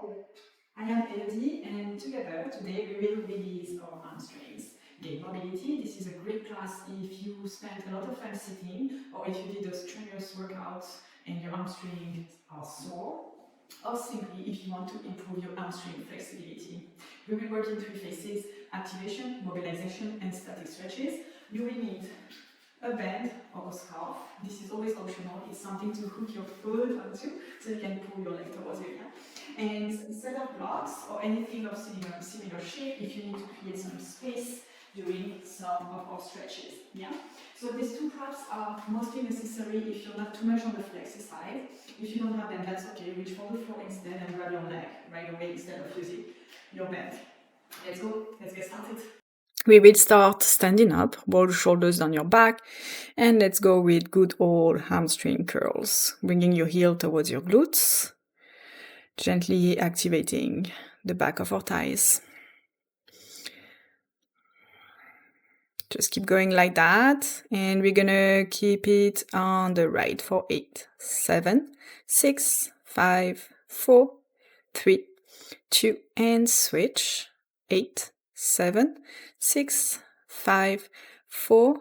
Hello, I am Elodie, and together today we will release our hamstrings. Gain mobility. This is a great class if you spent a lot of time sitting, or if you did a strenuous workout and your hamstrings are sore, or simply if you want to improve your hamstring flexibility. We will work in three phases: activation, mobilization, and static stretches. You will need a band or a scarf. This is always optional. It's something to hook your foot onto so you can pull your leg towards you. Yeah? And set up blocks or anything of similar shape if you need to create some space during some of our stretches. Yeah? So these two props are mostly necessary if you're not too much on the flexor side. If you don't have them, that's okay. Reach for the floor instead and grab your leg right away instead of using your band. Let's go. Let's get started. We will start standing up, roll the shoulders down your back, and let's go with good old hamstring curls. Bringing your heel towards your glutes, gently activating the back of our thighs. Just keep going like that, and we're gonna keep it on the right for 8, 7, 6, 5, 4, 3, 2, and switch. 8, 7, 6, 5, 4,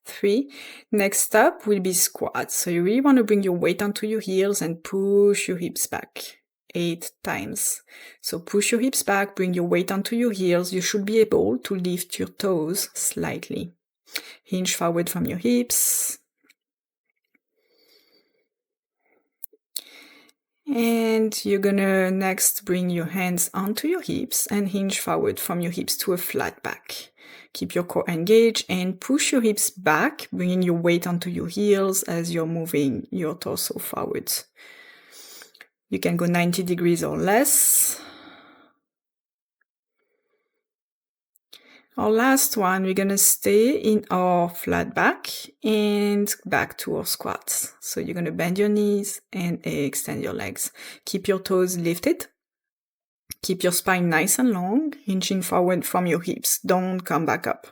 3. Next up will be squats. So you really want to bring your weight onto your heels and push your hips back 8 times. So push your hips back, bring your weight onto your heels. You should be able to lift your toes slightly. Hinge forward from your hips. And you're gonna next bring your hands onto your hips and hinge forward from your hips to a flat back. Keep your core engaged and push your hips back, bringing your weight onto your heels as you're moving your torso forward. You can go 90 degrees or less. Our last one, we're gonna stay in our flat back and back to our squats. So you're gonna bend your knees and extend your legs. Keep your toes lifted. Keep your spine nice and long, hinging forward from your hips. Don't come back up.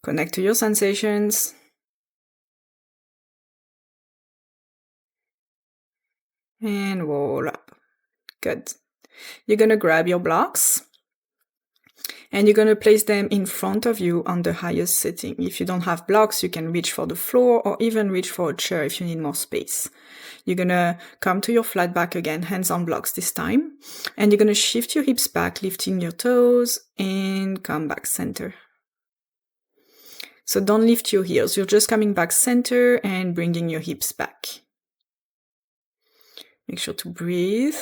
Connect to your sensations. And roll up. Good. You're gonna grab your blocks and you're gonna place them in front of you on the highest setting. If you don't have blocks, you can reach for the floor or even reach for a chair if you need more space. You're gonna come to your flat back again, hands on blocks this time, and you're gonna shift your hips back, lifting your toes, and come back center. So don't lift your heels, you're just coming back center and bringing your hips back. Make sure to breathe.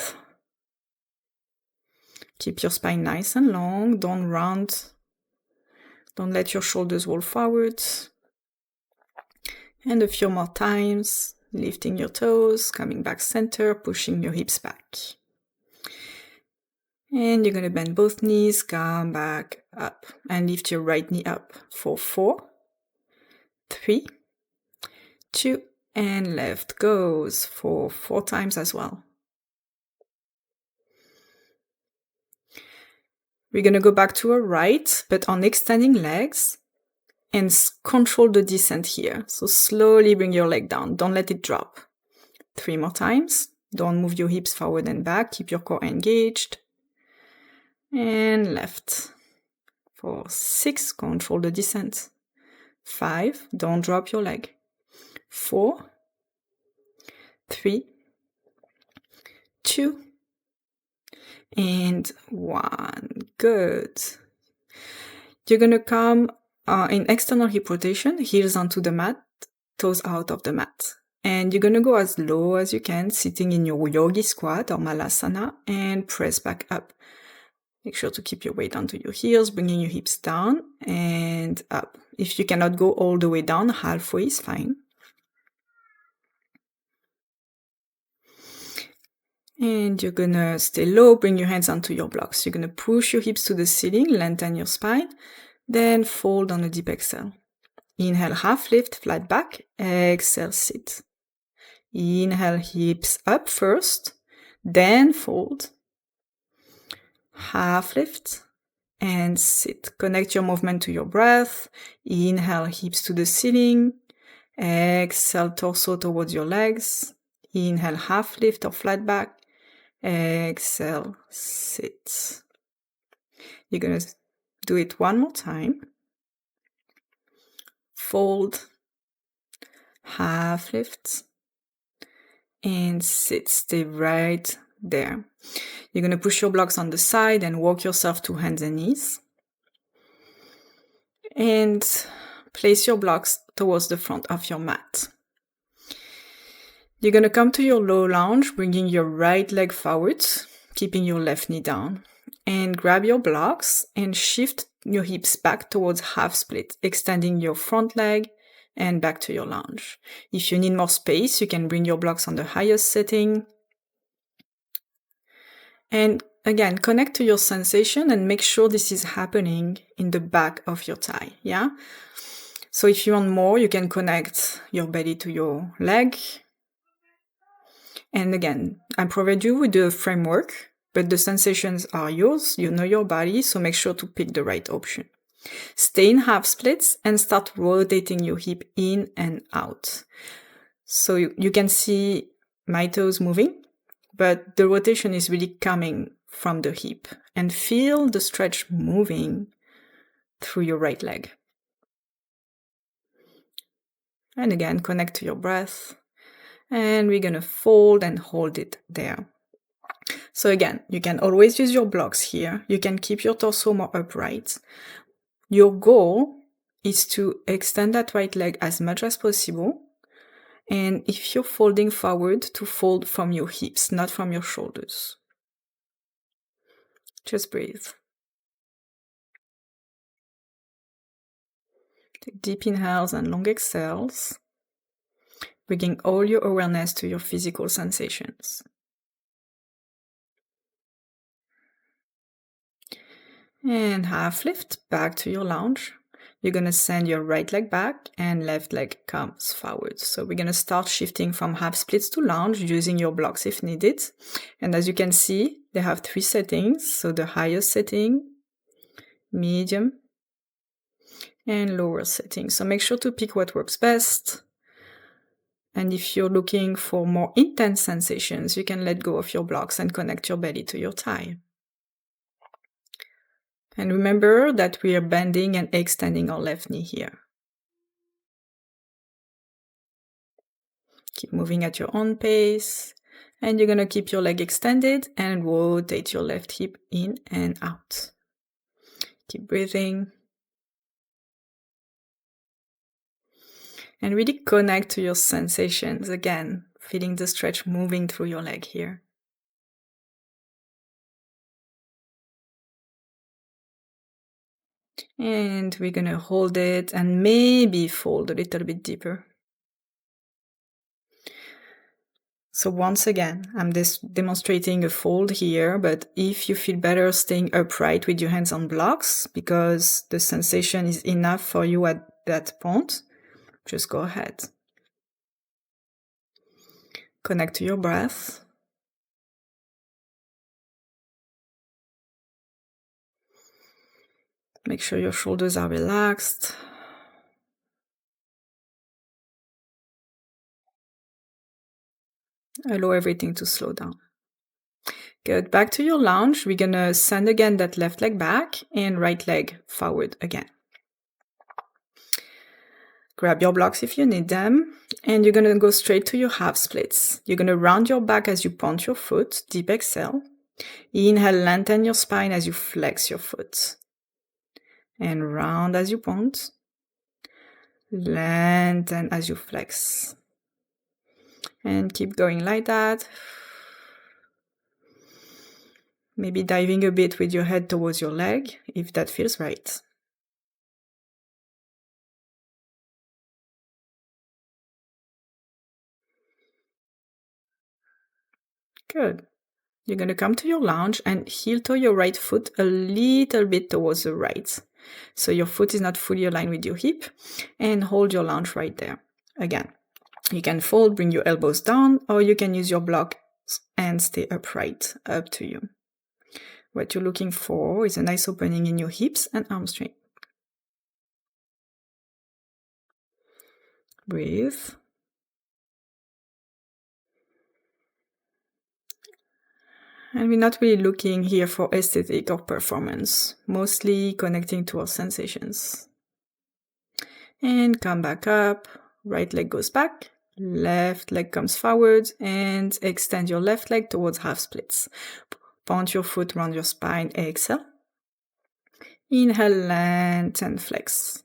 Keep your spine nice and long, don't round. Don't let your shoulders roll forward. And a few more times, lifting your toes, coming back center, pushing your hips back. And you're gonna bend both knees, come back up, and lift your right knee up for 4, 3, 2, and left goes for 4 times as well. We're gonna go back to our right, but on extending legs, and control the descent here. So slowly bring your leg down, don't let it drop. 3 more times. Don't move your hips forward and back, keep your core engaged. And left. For 6, control the descent. 5, don't drop your leg. 4, 3, 2, and 1. Good. You're gonna come in external hip rotation, heels onto the mat, toes out of the mat. And you're gonna go as low as you can, sitting in your yogi squat or malasana, and press back up. Make sure to keep your weight onto your heels, bringing your hips down and up. If you cannot go all the way down, halfway is fine. And you're gonna stay low, bring your hands onto your blocks. You're gonna push your hips to the ceiling, lengthen your spine, then fold on a deep exhale. Inhale, half lift, flat back. Exhale, sit. Inhale, hips up first, then fold. Half lift and sit. Connect your movement to your breath. Inhale, hips to the ceiling. Exhale, torso towards your legs. Inhale, half lift or flat back. Exhale, sit. You're going to do it one more time. Fold, half lift, and sit. Stay right there. You're going to push your blocks on the side and walk yourself to hands and knees. And place your blocks towards the front of your mat. You're going to come to your low lunge, bringing your right leg forwards, keeping your left knee down. And grab your blocks and shift your hips back towards half split, extending your front leg and back to your lunge. If you need more space, you can bring your blocks on the highest setting. And again, connect to your sensation and make sure this is happening in the back of your thigh, yeah? So if you want more, you can connect your belly to your leg. And again, I provide you with the framework, but the sensations are yours. You know your body, so make sure to pick the right option. Stay in half splits and start rotating your hip in and out. So you can see my toes moving, but the rotation is really coming from the hip. And feel the stretch moving through your right leg. And again, connect to your breath. And we're going to fold and hold it there. So again, you can always use your blocks here. You can keep your torso more upright. Your goal is to extend that right leg as much as possible. And if you're folding forward, to fold from your hips, not from your shoulders. Just breathe. Take deep inhales and long exhales, bringing all your awareness to your physical sensations. And half lift back to your lunge. You're going to send your right leg back and left leg comes forward. So we're going to start shifting from half splits to lunge using your blocks if needed. And as you can see, they have 3 settings. So the highest setting, medium, and lower setting. So make sure to pick what works best. And if you're looking for more intense sensations, you can let go of your blocks and connect your belly to your thigh. And remember that we are bending and extending our left knee here. Keep moving at your own pace. And you're going to keep your leg extended and rotate your left hip in and out. Keep breathing. And really connect to your sensations. Again, feeling the stretch moving through your leg here. And we're going to hold it and maybe fold a little bit deeper. So once again, I'm demonstrating a fold here, but if you feel better staying upright with your hands on blocks because the sensation is enough for you at that point, just go ahead. Connect to your breath. Make sure your shoulders are relaxed. Allow everything to slow down. Good. Back to your lunge. We're going to send again that left leg back and right leg forward again. Grab your blocks if you need them. And you're going to go straight to your half splits. You're going to round your back as you point your foot. Deep exhale. Inhale, lengthen your spine as you flex your foot. And round as you point. Lengthen as you flex. And keep going like that. Maybe diving a bit with your head towards your leg, if that feels right. Good. You're going to come to your lunge and heel toe your right foot a little bit towards the right. So your foot is not fully aligned with your hip. And hold your lunge right there. Again, you can fold, bring your elbows down, or you can use your blocks and stay upright, up to you. What you're looking for is a nice opening in your hips and hamstring. Breathe. And we're not really looking here for aesthetic or performance, mostly connecting to our sensations. And come back up, right leg goes back, left leg comes forward, and extend your left leg towards half splits. Point your foot around your spine, exhale. Inhale, lengthen, flex.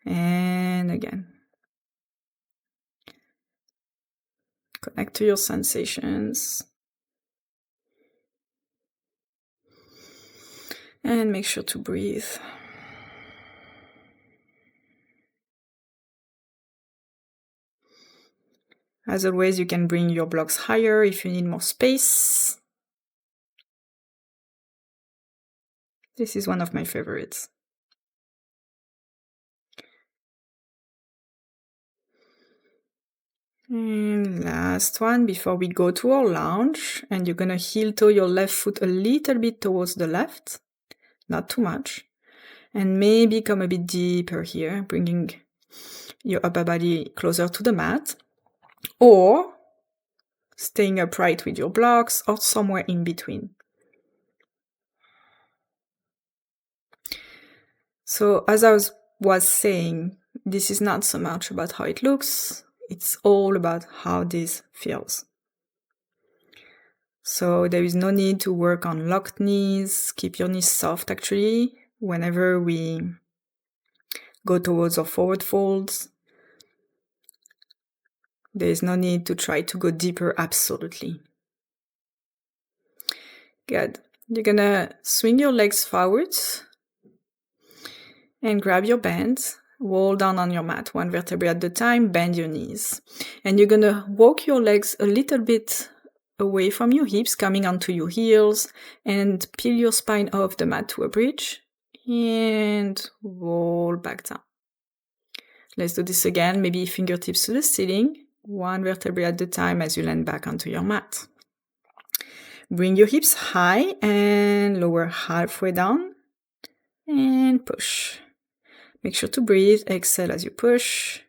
And again. Connect to your sensations. And make sure to breathe. As always, you can bring your blocks higher if you need more space. This is one of my favorites. And last one before we go to our lunge, and you're gonna heel toe your left foot a little bit towards the left, not too much, and maybe come a bit deeper here, bringing your upper body closer to the mat, or staying upright with your blocks, or somewhere in between. So as I was saying, this is not so much about how it looks, it's all about how this feels. So there is no need to work on locked knees. Keep your knees soft actually whenever we go towards our forward folds. There is no need to try to go deeper absolutely. Good. You're gonna swing your legs forwards and grab your bands. Roll down on your mat, one vertebrae at a time, bend your knees. And you're gonna walk your legs a little bit away from your hips, coming onto your heels, and peel your spine off the mat to a bridge, and roll back down. Let's do this again, maybe fingertips to the ceiling, one vertebrae at a time as you land back onto your mat. Bring your hips high and lower halfway down, and push. Make sure to breathe, exhale as you push.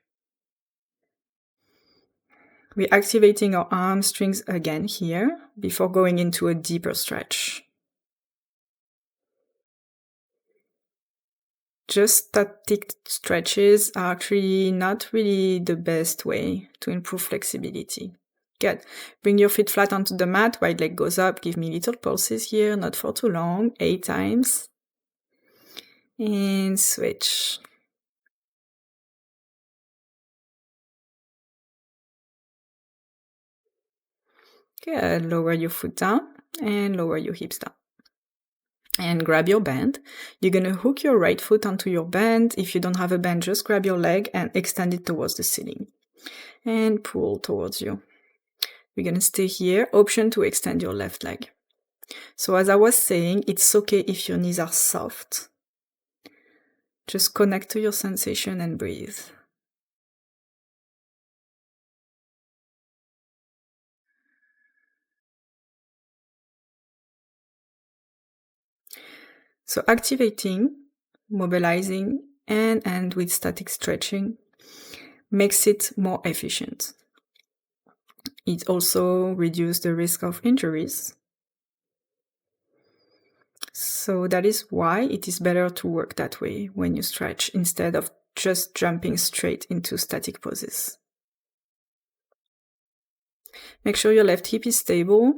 We're activating our hamstrings again here before going into a deeper stretch. Just static stretches are actually not really the best way to improve flexibility. Good. Bring your feet flat onto the mat, right leg goes up, give me little pulses here, not for too long, 8 times. And switch. Good. Lower your foot down and lower your hips down. And grab your band. You're going to hook your right foot onto your band. If you don't have a band, just grab your leg and extend it towards the ceiling. And pull towards you. We're going to stay here. Option to extend your left leg. So as I was saying, it's okay if your knees are soft. Just connect to your sensation and breathe. So activating, mobilizing, and with static stretching makes it more efficient. It also reduces the risk of injuries. So that is why it is better to work that way when you stretch instead of just jumping straight into static poses. Make sure your left hip is stable.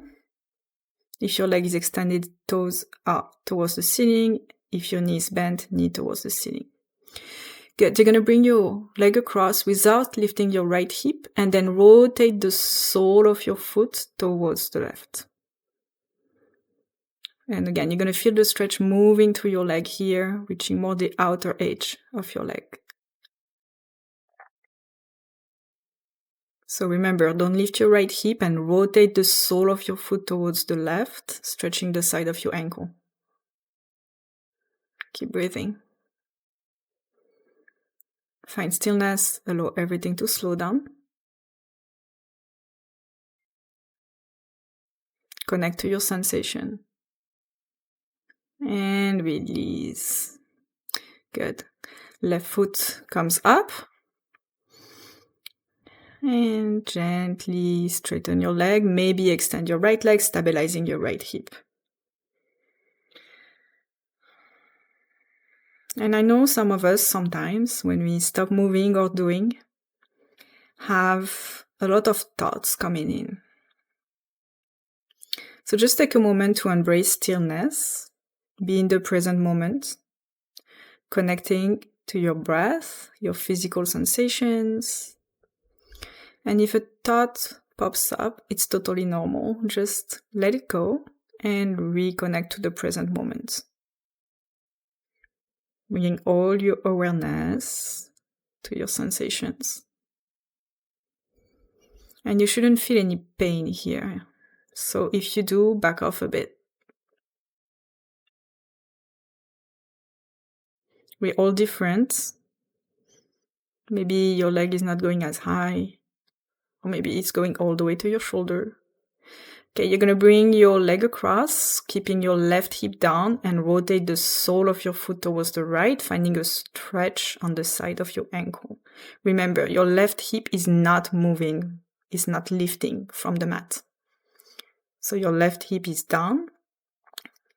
If your leg is extended, toes are towards the ceiling. If your knee is bent, knee towards the ceiling. Good. You're going to bring your leg across without lifting your right hip and then rotate the sole of your foot towards the left. And again, you're going to feel the stretch moving through your leg here, reaching more the outer edge of your leg. So remember, don't lift your right hip and rotate the sole of your foot towards the left, stretching the side of your ankle. Keep breathing. Find stillness, allow everything to slow down. Connect to your sensation. And release. Good. Left foot comes up. And gently straighten your leg. Maybe extend your right leg, stabilizing your right hip. And I know some of us sometimes, when we stop moving or doing, have a lot of thoughts coming in. So just take a moment to embrace stillness, be in the present moment, connecting to your breath, your physical sensations. And if a thought pops up, it's totally normal. Just let it go and reconnect to the present moment. Bringing all your awareness to your sensations. And you shouldn't feel any pain here. So if you do, back off a bit. We're all different. Maybe your leg is not going as high, or maybe it's going all the way to your shoulder. Okay, you're gonna bring your leg across, keeping your left hip down, and rotate the sole of your foot towards the right, finding a stretch on the side of your ankle. Remember, your left hip is not moving, is not lifting from the mat. So your left hip is down,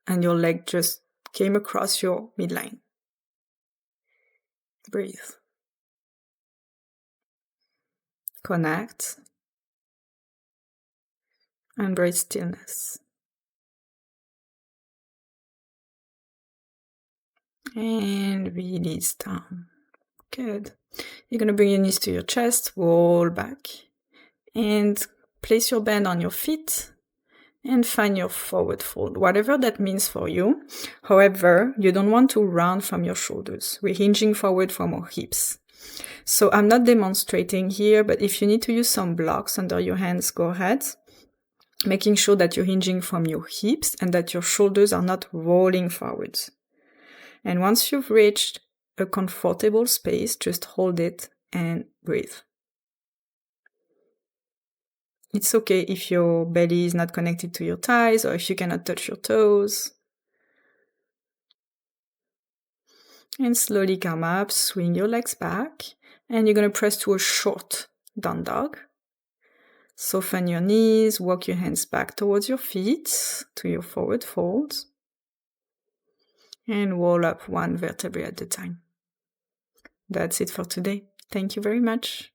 and your leg just came across your midline. Breathe. Connect. Embrace stillness. And release down. Good. You're going to bring your knees to your chest, roll back, and place your band on your feet and find your forward fold, whatever that means for you. However, you don't want to round from your shoulders. We're hinging forward from our hips. So I'm not demonstrating here, but if you need to use some blocks under your hands, go ahead. Making sure that you're hinging from your hips and that your shoulders are not rolling forwards. And once you've reached a comfortable space, just hold it and breathe. It's okay if your belly is not connected to your thighs or if you cannot touch your toes. And slowly come up, swing your legs back, and you're going to press to a short down dog. Soften your knees, walk your hands back towards your feet, to your forward fold, and roll up one vertebrae at a time. That's it for today. Thank you very much.